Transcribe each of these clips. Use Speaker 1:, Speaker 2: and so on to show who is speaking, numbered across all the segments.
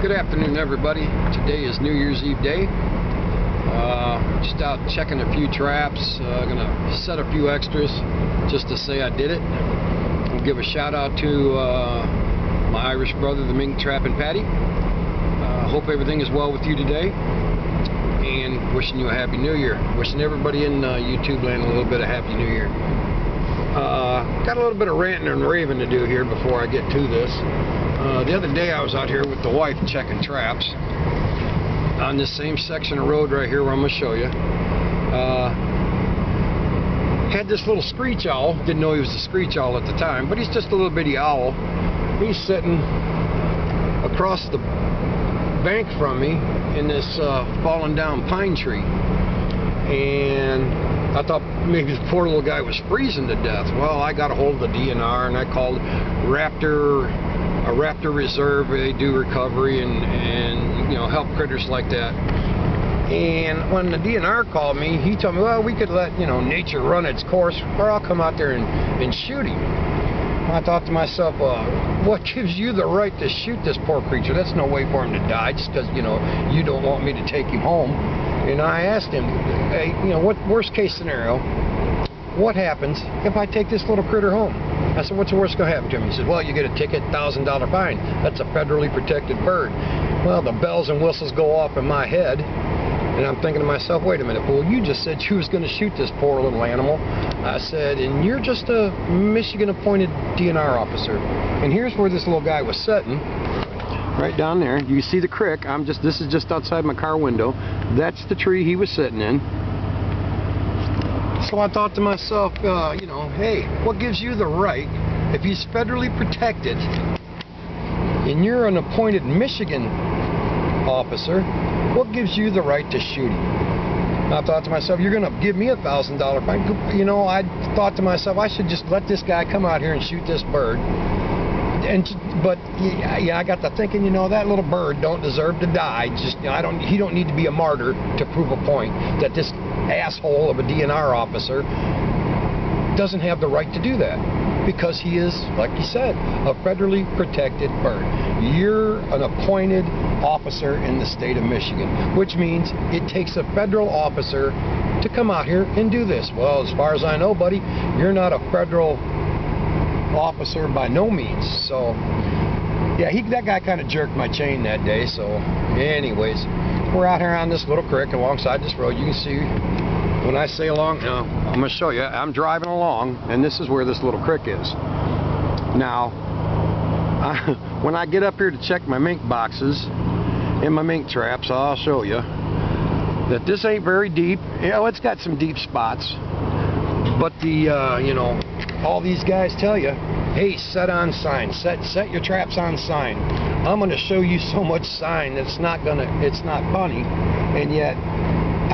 Speaker 1: Good afternoon, everybody. Today is New Year's Eve day. Just out checking a few traps. Gonna set a few extras just to say I did it. I'll give a shout out to my Irish brother, the Mink Trapping Patty. Hope everything is well with you today, and wishing you a Happy New Year. Wishing everybody in YouTube land a little bit of Happy New Year. Got a little bit of ranting and raving to do here before I get to this. The other day I was out here with the wife checking traps on this same section of road right here where I'm going to show you. Had this little screech owl. Didn't know he was a screech owl at the time, but he's just a little bitty owl. He's sitting across the bank from me in this fallen down pine tree, and I thought maybe the poor little guy was freezing to death. Well, I got a hold of the DNR and I called a raptor reserve. They do recovery and you know, help critters like that. And when the DNR called me, he told me, well, we could let, you know, nature run its course, or I'll come out there and shoot him. I thought to myself, what gives you the right to shoot this poor creature? That's no way for him to die, just because, you know, you don't want me to take him home. And I asked him, hey, you know, what worst case scenario, what happens if I take this little critter home? I said, what's the worst going to happen to him? He said, well, you get a ticket, $1,000 fine. That's a federally protected bird. Well, the bells and whistles go off in my head, and I'm thinking to myself, wait a minute, well, you just said you was going to shoot this poor little animal. I said, and you're just a Michigan appointed DNR officer. And here's where this little guy was sitting. Right down there, you see the creek. This is just outside my car window. That's the tree he was sitting in. So I thought to myself, you know, hey, what gives you the right, if he's federally protected and you're an appointed Michigan officer, what gives you the right to shoot him? And I thought to myself, you're going to give me $1,000 fine. You know, I thought to myself, I should just let this guy come out here and shoot this bird. But yeah, I got to thinking, you know, that little bird don't deserve to die. Just, you know, he don't need to be a martyr to prove a point that this asshole of a DNR officer doesn't have the right to do that, because he is, like you said, a federally protected bird. You're an appointed officer in the state of Michigan, which means it takes a federal officer to come out here and do this. Well, as far as I know, buddy, you're not a federal officer by no means. So yeah, that guy kind of jerked my chain that day. So anyways, we're out here on this little creek alongside this road. You can see, when I say along, now I'm going to show you, I'm driving along, and this is where this little creek is. Now when I get up here to check my mink boxes and my mink traps, I'll show you that this ain't very deep. You know, it's got some deep spots, but the you know, all these guys tell you, hey, set on sign, set your traps on sign. I'm going to show you so much sign that it's not funny. And yet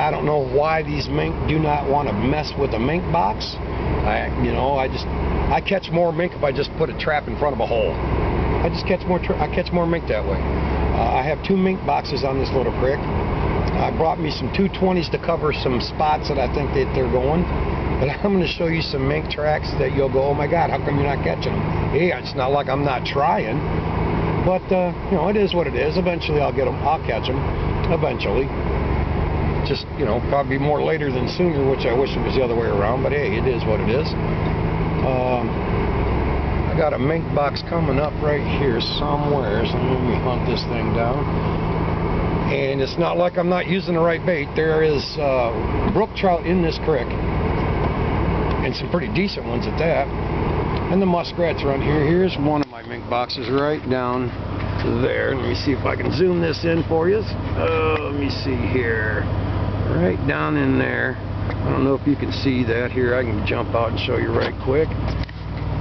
Speaker 1: I don't know why these mink do not want to mess with a mink box. I catch more mink if I just put a trap in front of a hole. I catch more mink that way. I have 2 mink boxes on this little creek. I brought me some 220s to cover some spots that I think that they're going. But I'm going to show you some mink tracks that you'll go, oh my God, how come you're not catching them? Hey, it's not like I'm not trying, but you know, it is what it is. Eventually I'll get them, I'll catch them, eventually. Just, you know, probably more later than sooner, which I wish it was the other way around, but hey, it is what it is. I got a mink box coming up right here somewhere, so let me hunt this thing down. And it's not like I'm not using the right bait. There is brook trout in this creek, and some pretty decent ones at that. And the muskrats run here. Here's one of my mink boxes right down there. Let me see if I can zoom this in for you. Let me see here. Right down in there. I don't know if you can see that here. I can jump out and show you right quick.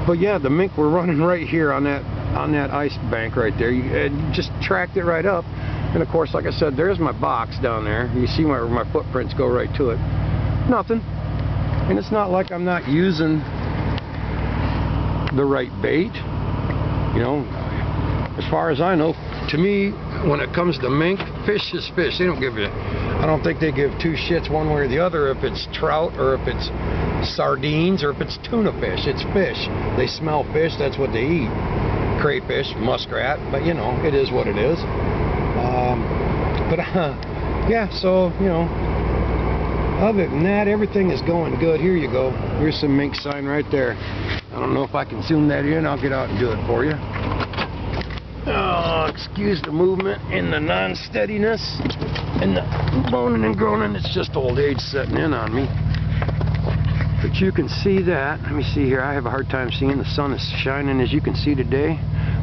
Speaker 1: But yeah, the mink were running right here on that ice bank right there. You just tracked it right up. And of course, like I said, there's my box down there. You see where my footprints go right to it. Nothing. And it's not like I'm not using the right bait. You know, as far as I know, to me, when it comes to mink, fish is fish. They don't give I don't think they give 2 shits one way or the other if it's trout or if it's sardines or if it's tuna fish. It's fish. They smell fish, that's what they eat. Crayfish, muskrat, but you know, it is what it is. Yeah, so, you know, other than that, everything is going good. Here you go. Here's some mink sign right there. I don't know if I can zoom that in. I'll get out and do it for you. Oh, excuse the movement and the non-steadiness and the moaning and groaning. It's just old age setting in on me. But you can see that. Let me see here. I have a hard time seeing. The sun is shining, as you can see today.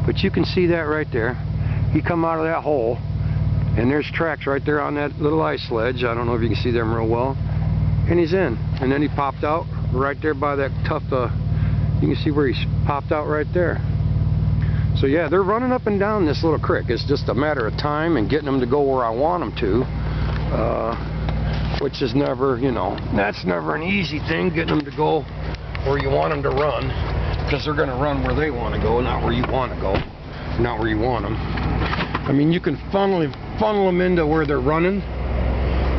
Speaker 1: But you can see that right there. He come out of that hole, and there's tracks right there on that little ice ledge. I don't know if you can see them real well. And he's in. And then he popped out right there by that tough, you can see where he's popped out right there. So yeah, they're running up and down this little creek. It's just a matter of time and getting them to go where I want them to. Which is never, you know, that's never an easy thing, getting them to go where you want them to run, because they're going to run where they want to go, not where you want to go, not where you want them. I mean, you can funnel them into where they're running,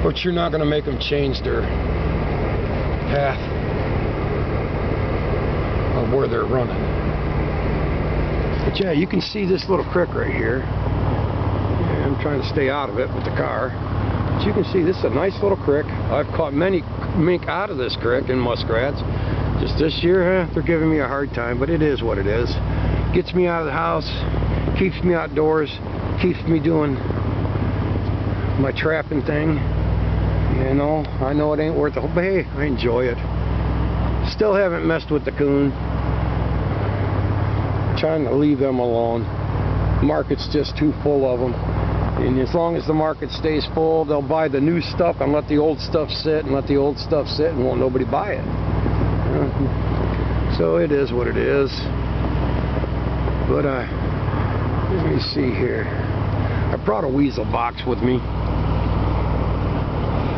Speaker 1: but you're not going to make them change their path of where they're running. But yeah, you can see this little creek right here. Yeah, I'm trying to stay out of it with the car. But you can see this is a nice little creek. I've caught many mink out of this creek and muskrats. Just this year, they're giving me a hard time, but it is what it is. Gets me out of the house, keeps me outdoors, keeps me doing my trapping thing. You know, I know it ain't worth it, but hey, I enjoy it. Still haven't messed with the coon. Trying to leave them alone. Market's just too full of them. And as long as the market stays full, they'll buy the new stuff and let the old stuff sit, and let the old stuff sit, and won't nobody buy it. So it is what it is. But let me see here. I brought a weasel box with me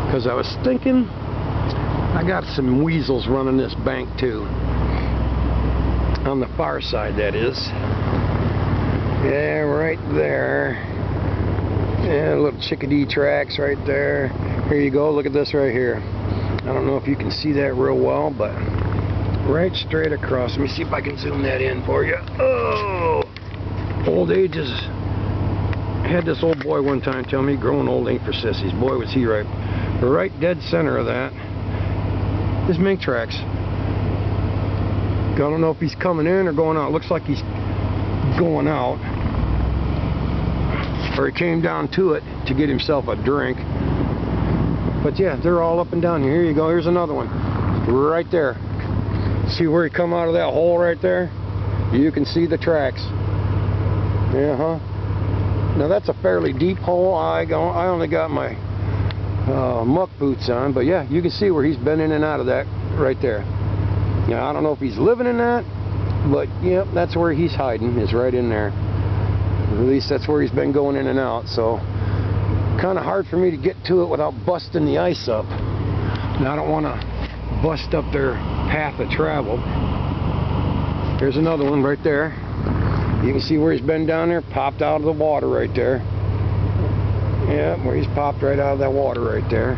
Speaker 1: because I was thinking I got some weasels running this bank too. On the far side, that is. Yeah, right there. Yeah, little chickadee tracks right there. Here you go, look at this right here. I don't know if you can see that real well, but right straight across. Let me see if I can zoom that in for you. Oh! Old age is... I had this old boy one time tell me, growing old ain't for sissies. Boy, was he right. Right dead center of that is mink tracks. I don't know if he's coming in or going out. Looks like he's going out. Or he came down to it to get himself a drink. But yeah, they're all up and down here. Here you go. Here's another one. Right there. See where he come out of that hole right there? You can see the tracks. Yeah, Now that's a fairly deep hole. I only got my muck boots on. But yeah, you can see where he's been in and out of that right there. Now I don't know if he's living in that, but yep, that's where he's hiding, is right in there. At least that's where he's been going in and out. So kind of hard for me to get to it without busting the ice up. Now I don't want to bust up their path of travel. There's another one right there. You can see where he's been down there, popped out of the water right there. Yeah, where he's popped right out of that water right there.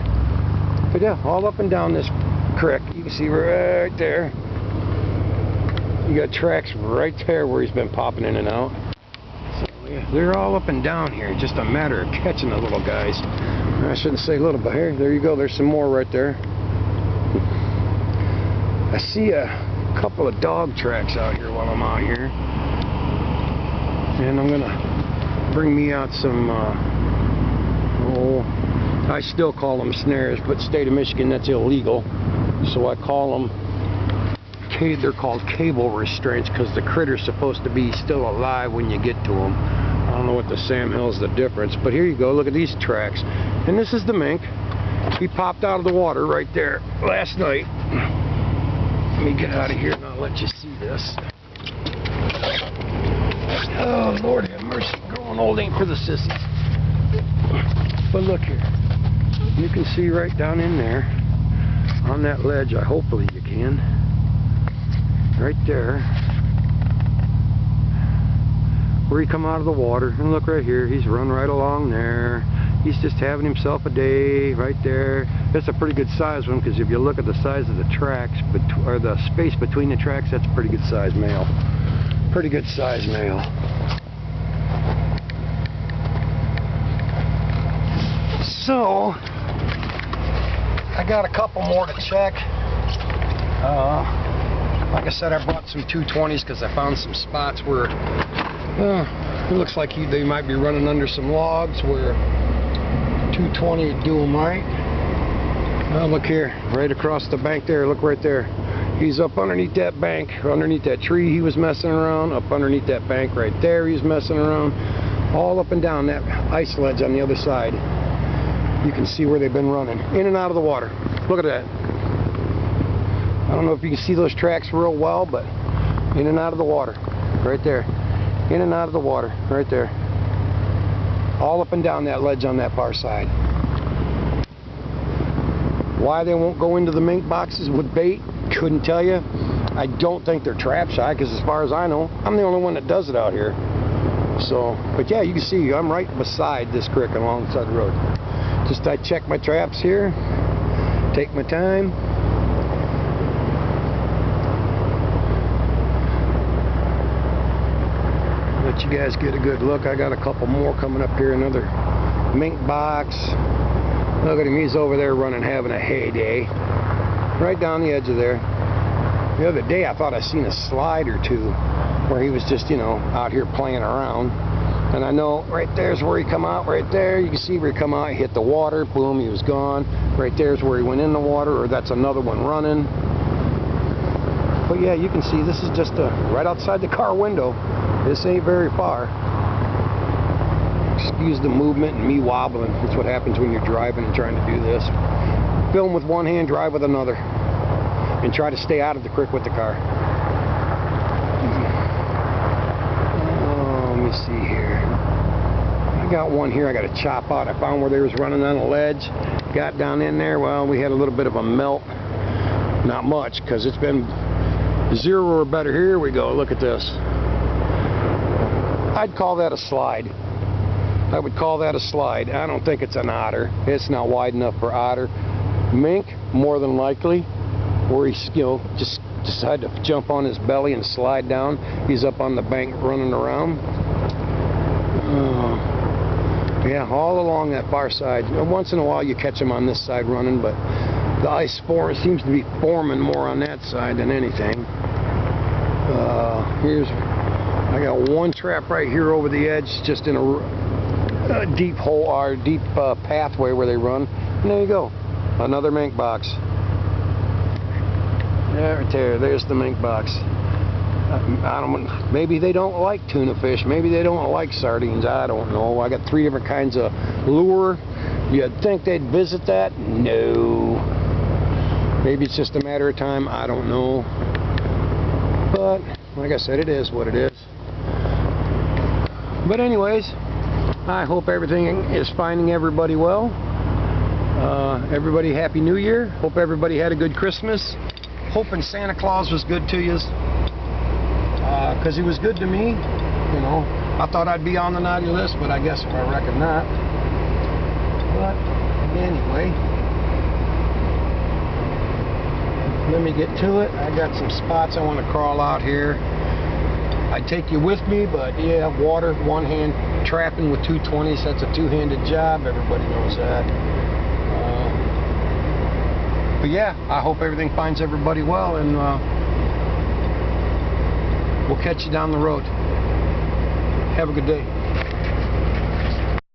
Speaker 1: But yeah, all up and down this creek. You can see right there. You got tracks right there where he's been popping in and out. So yeah, they're all up and down here. Just a matter of catching the little guys. I shouldn't say little, but here, there you go. There's some more right there. I see a couple of dog tracks out here while I'm out here. And I'm gonna bring me out some I still call them snares, but state of Michigan, that's illegal. So I call them, they're called cable restraints, because the critter's supposed to be still alive when you get to them. I don't know what the Sam hell's the difference, but here you go, look at these tracks. And this is the mink. He popped out of the water right there last night. Let me get out of here and I'll let you see this. Oh, Lord have mercy. Growing old ain't for the sissies. But look here. You can see right down in there on that ledge. Hopefully you can. Right there. Where he come out of the water. And look right here. He's run right along there. He's just having himself a day right there. That's a pretty good size one, because if you look at the size of the tracks, or the space between the tracks, that's a pretty good size male. Pretty good size male. So I got a couple more to check. Like I said, I brought some 220s because I found some spots where it looks like they might be running under some logs where 220 would do them right. Oh, look here, right across the bank there. Look right there. He's up underneath that bank, underneath that tree he was messing around, up underneath that bank right there he's messing around, all up and down that ice ledge on the other side. You can see where they've been running, in and out of the water. Look at that. I don't know if you can see those tracks real well, but in and out of the water, right there. In and out of the water, right there. All up and down that ledge on that far side. Why they won't go into the mink boxes with bait, couldn't tell you. I don't think they're trap shy, because as far as I know, I'm the only one that does it out here. So, but yeah, you can see I'm right beside this creek alongside the road. Just I check my traps here, take my time. Let you guys get a good look. I got a couple more coming up here, another mink box. Look at him, he's over there running, having a heyday. Right down the edge of there. The other day I thought I seen a slide or two where he was just, you know, out here playing around. And I know right there's where he come out, right there. You can see where he come out, he hit the water, boom, he was gone. Right there's where he went in the water, or that's another one running. But yeah, you can see this is just right outside the car window. This ain't very far. Excuse the movement and me wobbling. That's what happens when you're driving and trying to do this. Film with one hand, drive with another. And try to stay out of the creek with the car. Oh, let me see here. I got one here I got to chop out. I found where they was running on a ledge. Got down in there. Well, we had a little bit of a melt. Not much, because it's been 0 or better. Here we go. Look at this. I'd call that a slide. I would call that a slide. I don't think it's an otter. It's not wide enough for otter. Mink, more than likely, where he's, you know, just decided to jump on his belly and slide down. He's up on the bank running around. Yeah, all along that far side. Once in a while you catch him on this side running, but the ice seems to be forming more on that side than anything. I got one trap right here over the edge, just in a deep hole, or deep pathway where they run. And there you go, another mink box. Right there, there's the mink box. I don't. Maybe they don't like tuna fish. Maybe they don't like sardines. I don't know. I got 3 different kinds of lure. You'd think they'd visit that? No. Maybe it's just a matter of time. I don't know. But like I said, it is what it is. But anyways, I hope everything is finding everybody well. Everybody Happy New Year. Hope everybody had a good Christmas. Hoping Santa Claus was good to you. Because he was good to me. You know, I thought I'd be on the naughty list, but I guess I reckon not. But anyway, let me get to it. I got some spots I want to crawl out here. I'd take you with me, but yeah, water, one hand trapping with 220s, that's a two-handed job. Everybody knows that. But yeah, I hope everything finds everybody well, and we'll catch you down the road. Have a good day.